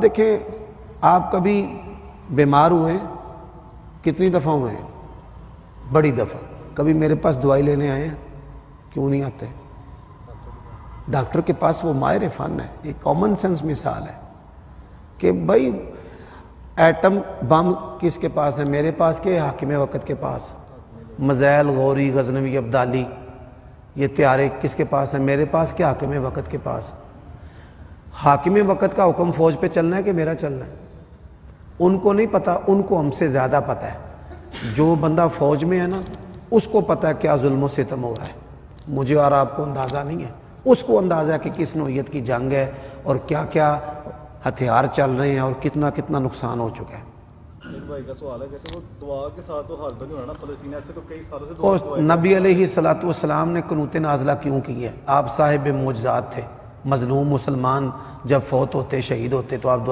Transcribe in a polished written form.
دیکھیں آپ کبھی بیمار ہوئے کتنی دفعہ ہوئے ہیں؟ بڑی دفعہ. کبھی میرے پاس دوائی لینے آئے ہیں؟ کیوں نہیں آتے؟ ڈاکٹر کے پاس وہ ماہر فن ہے. ایک کامن سینس مثال ہے کہ بھائی ایٹم بم کس کے پاس ہے؟ میرے پاس کہ حاکم وقت کے پاس؟ مزیل، غوری، غزنوی، ابدالی، یہ طیارے کس کے پاس ہیں؟ میرے پاس کہ حاکم وقت کے پاس؟ حاکم وقت کا حکم فوج پہ چلنا ہے کہ میرا چلنا ہے؟ ان کو نہیں پتا، ان کو ہم سے زیادہ پتا ہے. جو بندہ فوج میں ہے نا اس کو پتا ہے کیا ظلم و ستم ہو رہا ہے. مجھے اور آپ کو اندازہ نہیں ہے. اس کو اندازہ ہے کہ کس نوعیت کی جنگ ہے اور کیا کیا ہتھیار چل رہے ہیں اور کتنا کتنا نقصان ہو چکا ہے. ایک بھائی کا سوال ہے کہ وہ دعا کے ساتھ تو حل تو نہیں ہونا نا فلسطین، ایسے تو کئی سالوں سے دعا اور نبی علیہ الصلوۃ والسلام نے قنوت نازلہ کیوں کی ہے؟ آپ صاحب معجزات تھے. مظلوم مسلمان جب فوت ہوتے، شہید ہوتے تو آپ دعائیں